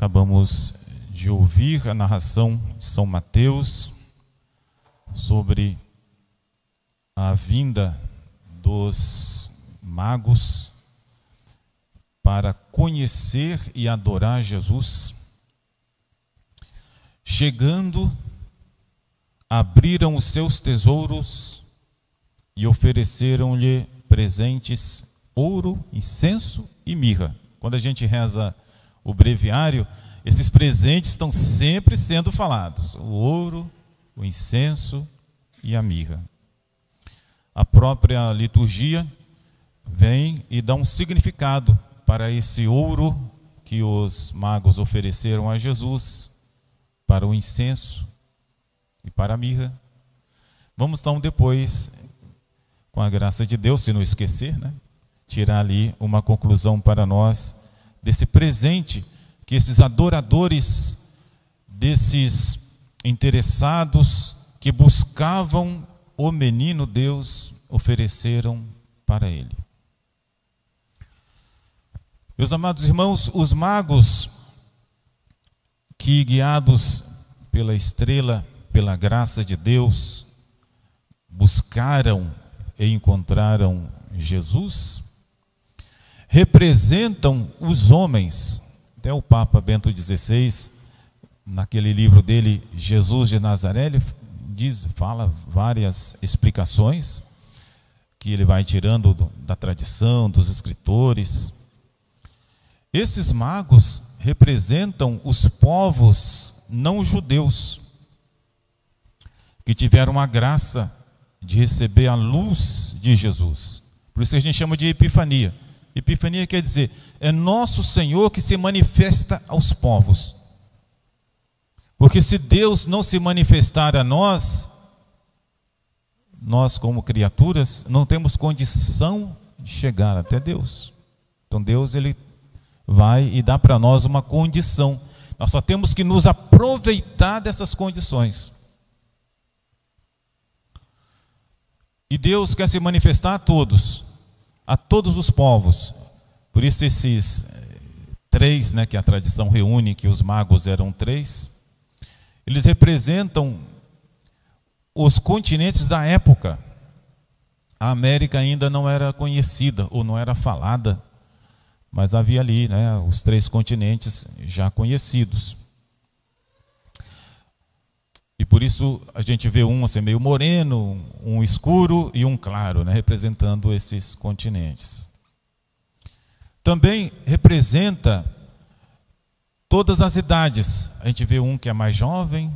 Acabamos de ouvir a narração de São Mateus sobre a vinda dos magos para conhecer e adorar Jesus. Chegando, abriram os seus tesouros e ofereceram-lhe presentes, ouro, incenso e mirra. Quando a gente reza o breviário, esses presentes estão sempre sendo falados: o ouro, o incenso e a mirra. A própria liturgia vem e dá um significado para esse ouro que os magos ofereceram a Jesus, para o incenso e para a mirra. Vamos então depois, com a graça de Deus, se não esquecer, tirar ali uma conclusão para nós desse presente que esses adoradores, desses interessados que buscavam o menino Deus, ofereceram para ele. Meus amados irmãos, os magos que, guiados pela estrela, pela graça de Deus, buscaram e encontraram Jesus, representam os homens. Até o Papa Bento XVI, naquele livro dele, Jesus de Nazaré, ele fala várias explicações que ele vai tirando da tradição, dos escritores. Esses magos representam os povos não judeus, que tiveram a graça de receber a luz de Jesus. Por isso que a gente chama de Epifania. Epifania quer dizer, é nosso Senhor que se manifesta aos povos. Porque se Deus não se manifestar a nós, nós como criaturas não temos condição de chegar até Deus. Então Deus, ele vai e dá para nós uma condição. Nós só temos que nos aproveitar dessas condições. E Deus quer se manifestar a todos os povos. Por isso esses três, que a tradição reúne, que os magos eram três, eles representam os continentes da época. A América ainda não era conhecida ou não era falada, mas havia ali, os três continentes já conhecidos. E por isso a gente vê um assim, meio moreno, um escuro e um claro, representando esses continentes. Também representa todas as idades. A gente vê um que é mais jovem,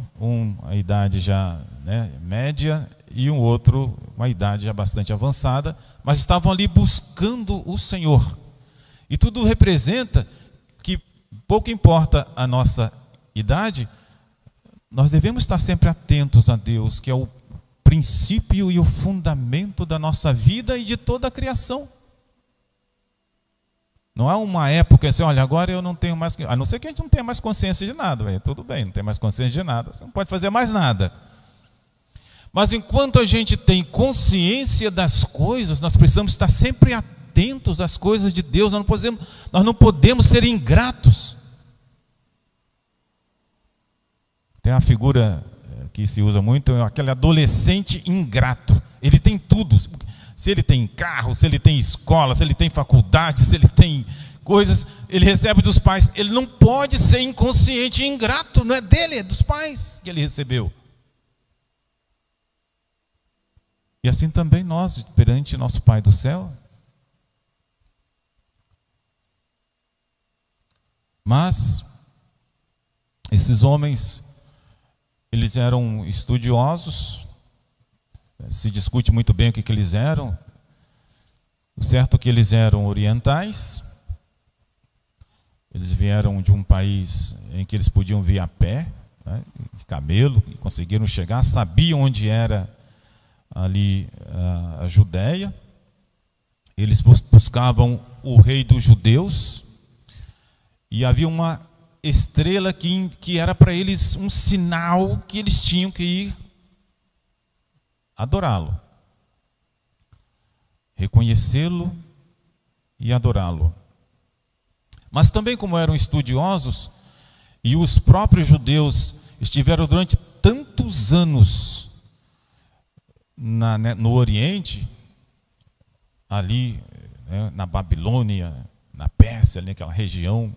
a idade já média, e um outro, uma idade já bastante avançada, mas estavam ali buscando o Senhor. E tudo representa que pouco importa a nossa idade, nós devemos estar sempre atentos a Deus, que é o princípio e o fundamento da nossa vida e de toda a criação. Não há uma época assim, olha, agora eu não tenho mais, a não ser que a gente não tenha mais consciência de nada, tudo bem, não tem mais consciência de nada, você não pode fazer mais nada. Mas enquanto a gente tem consciência das coisas, nós precisamos estar sempre atentos às coisas de Deus, nós não podemos ser ingratos. Tem uma figura que se usa muito, é aquele adolescente ingrato. Ele tem tudo. Se ele tem carro, se ele tem escola, se ele tem faculdade, se ele tem coisas, ele recebe dos pais. Ele não pode ser inconsciente e ingrato, não é dele, é dos pais que ele recebeu. E assim também nós, perante nosso Pai do céu. Mas esses homens, eles eram estudiosos, se discute muito bem o que eles eram. O certo é que eles eram orientais, eles vieram de um país em que eles podiam vir a pé, de camelo, e conseguiram chegar, sabiam onde era ali a Judéia. Eles buscavam o rei dos judeus, e havia uma estrela que era para eles um sinal que eles tinham que ir adorá-lo, reconhecê-lo e adorá-lo. Mas também, como eram estudiosos, e os próprios judeus estiveram durante tantos anos no Oriente, ali, né, na Babilônia, na Pérsia, naquela região,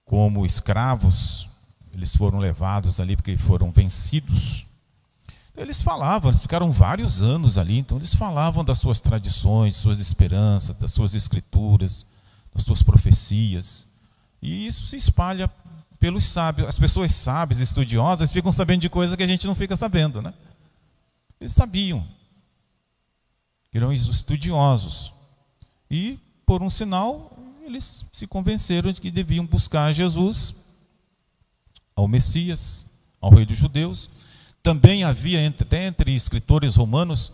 como escravos. Eles foram levados ali porque foram vencidos. Eles falavam, eles ficaram vários anos ali, então eles falavam das suas tradições, suas esperanças, das suas escrituras, das suas profecias. E isso se espalha pelos sábios. As pessoas sábias, estudiosas, ficam sabendo de coisas que a gente não fica sabendo, né? Eles sabiam. Eram estudiosos. E, por um sinal, eles se convenceram de que deviam buscar Jesus, ao Messias, ao Rei dos Judeus. Também havia, até entre escritores romanos,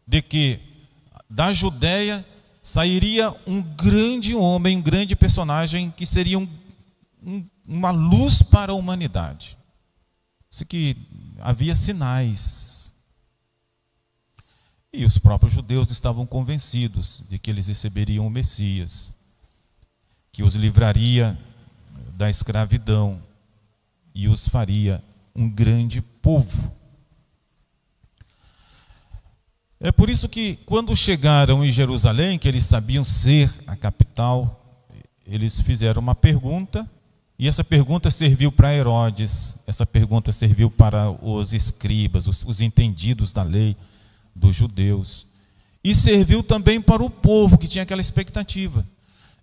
de que da Judéia sairia um grande homem, um grande personagem, que seria uma luz para a humanidade. Isso que havia sinais. E os próprios judeus estavam convencidos de que eles receberiam o Messias, que os livraria da escravidão e os faria um grande povo. É por isso que, quando chegaram em Jerusalém, que eles sabiam ser a capital, eles fizeram uma pergunta, e essa pergunta serviu para Herodes, essa pergunta serviu para os escribas, os entendidos da lei dos judeus, e serviu também para o povo que tinha aquela expectativa.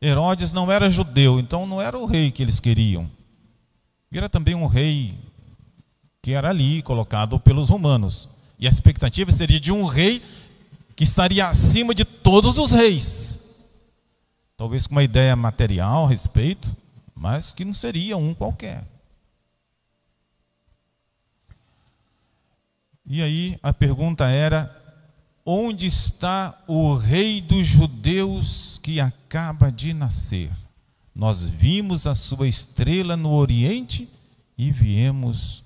Herodes não era judeu, então não era o rei que eles queriam. Era também um rei que era ali colocado pelos romanos. E a expectativa seria de um rei que estaria acima de todos os reis. Talvez com uma ideia material a respeito, mas que não seria um qualquer. E aí a pergunta era: onde está o rei dos judeus que acaba de nascer? Nós vimos a sua estrela no Oriente e viemos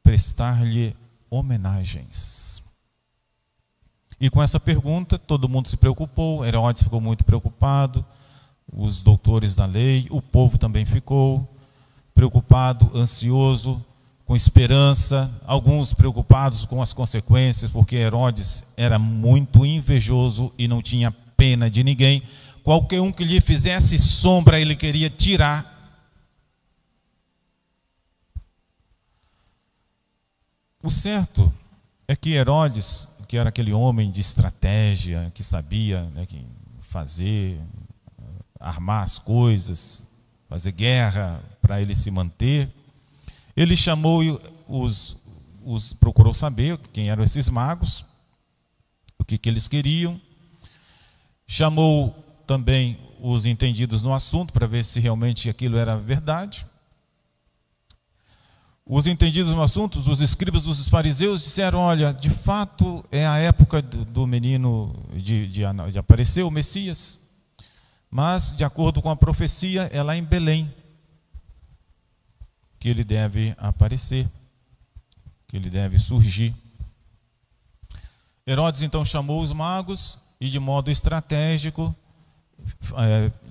prestar-lhe homenagens. E com essa pergunta todo mundo se preocupou. Herodes ficou muito preocupado, os doutores da lei, o povo também ficou preocupado, ansioso, com esperança, alguns preocupados com as consequências, porque Herodes era muito invejoso e não tinha pena de ninguém. Qualquer um que lhe fizesse sombra, ele queria tirar. O certo é que Herodes, que era aquele homem de estratégia, que sabia, né, que fazer, armar as coisas, fazer guerra para ele se manter, ele chamou procurou saber quem eram esses magos, o que eles queriam, chamou também os entendidos no assunto para ver se realmente aquilo era verdade. Os entendidos no assunto, os escribas dos fariseus, disseram: olha, de fato é a época do menino de aparecer o Messias, mas de acordo com a profecia é lá em Belém que ele deve aparecer, que ele deve surgir. Herodes então chamou os magos e, de modo estratégico,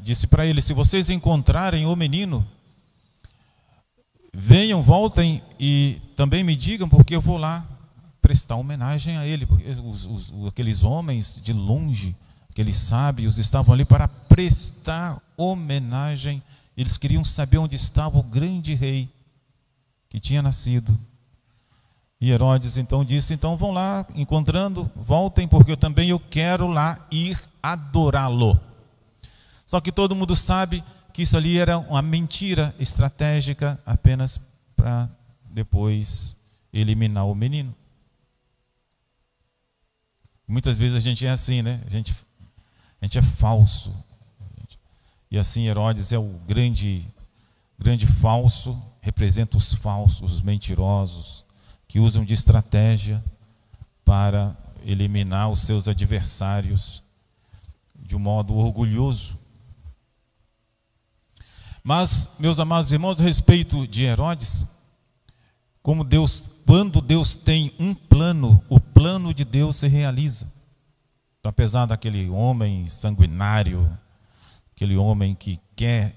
disse para eles: se vocês encontrarem o menino, venham, voltem e também me digam, porque eu vou lá prestar homenagem a ele. Porque aqueles homens de longe, aqueles sábios, estavam ali para prestar homenagem. Eles queriam saber onde estava o grande rei que tinha nascido. E Herodes então disse: então vão lá, encontrando, voltem, porque eu quero lá ir adorá-lo. Só que todo mundo sabe que isso ali era uma mentira estratégica, apenas para depois eliminar o menino. Muitas vezes a gente é assim, né? A gente é falso. E assim Herodes é o grande falso, representa os falsos, os mentirosos, que usam de estratégia para eliminar os seus adversários de um modo orgulhoso. Mas, meus amados irmãos, a respeito de Herodes, quando Deus tem um plano, o plano de Deus se realiza. Então, apesar daquele homem sanguinário, aquele homem que quer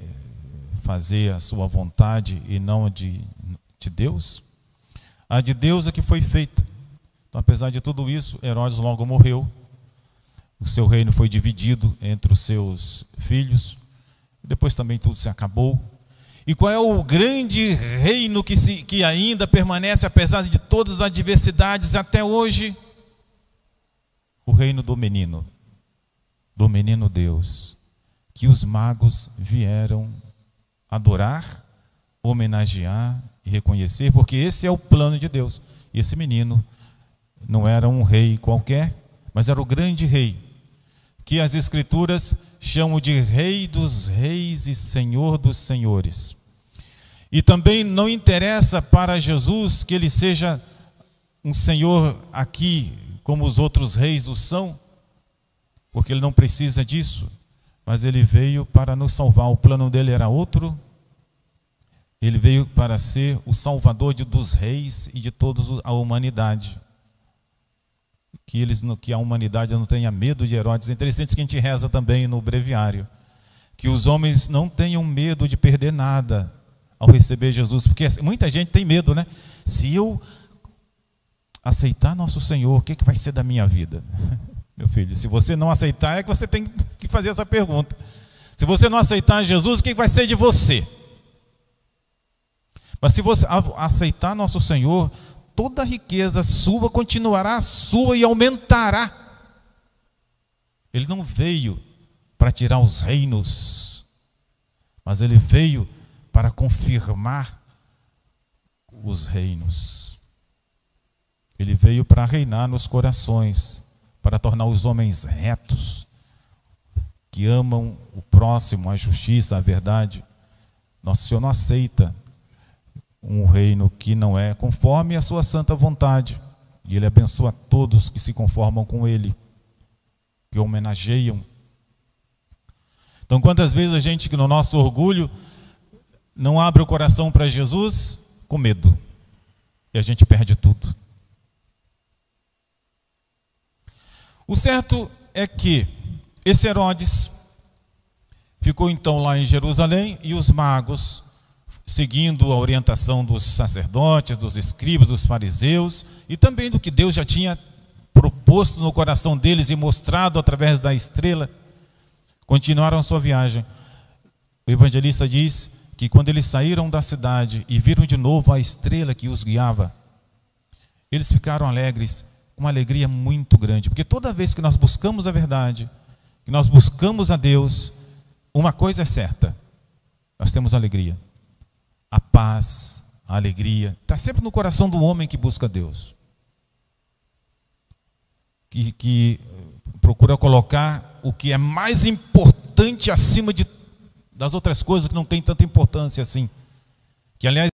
fazer a sua vontade e não a de Deus? A de Deus é que foi feita. Então, apesar de tudo isso, Herodes logo morreu. O seu reino foi dividido entre os seus filhos. Depois também tudo se acabou. E qual é o grande reino que ainda permanece, apesar de todas as adversidades até hoje? O reino do menino Deus, que os magos vieram adorar, homenagear e reconhecer, porque esse é o plano de Deus. E esse menino não era um rei qualquer, mas era o grande rei, que as Escrituras chamam de Rei dos Reis e Senhor dos Senhores. E também não interessa para Jesus que ele seja um Senhor aqui, como os outros reis o são, porque ele não precisa disso, mas ele veio para nos salvar. O plano dele era outro. Ele veio para ser o salvador dos reis e de toda a humanidade. Que a humanidade não tenha medo de Herodes. É interessante que a gente reza também no breviário, que os homens não tenham medo de perder nada ao receber Jesus, porque muita gente tem medo, né? Se eu aceitar nosso Senhor, o que vai ser da minha vida? Meu filho, se você não aceitar, é que você tem que fazer essa pergunta. Se você não aceitar Jesus, o que vai ser de você? Mas se você aceitar nosso Senhor, toda a riqueza sua continuará sua e aumentará. Ele não veio para tirar os reinos, mas ele veio para confirmar os reinos. Ele veio para reinar nos corações, para tornar os homens retos, que amam o próximo, a justiça, a verdade. Nosso Senhor não aceita um reino que não é conforme a sua santa vontade. E ele abençoa todos que se conformam com ele, que homenageiam. Então, quantas vezes a gente, que no nosso orgulho, não abre o coração para Jesus com medo, e a gente perde tudo. O certo é que esse Herodes ficou então lá em Jerusalém, e os magos, seguindo a orientação dos sacerdotes, dos escribas, dos fariseus, e também do que Deus já tinha proposto no coração deles e mostrado através da estrela, continuaram a sua viagem. O evangelista diz que quando eles saíram da cidade e viram de novo a estrela que os guiava, eles ficaram alegres, uma alegria muito grande, porque toda vez que nós buscamos a verdade, que nós buscamos a Deus, uma coisa é certa: nós temos alegria. A paz, a alegria, está sempre no coração do homem que busca Deus, que procura colocar o que é mais importante acima das outras coisas que não tem tanta importância assim, que aliás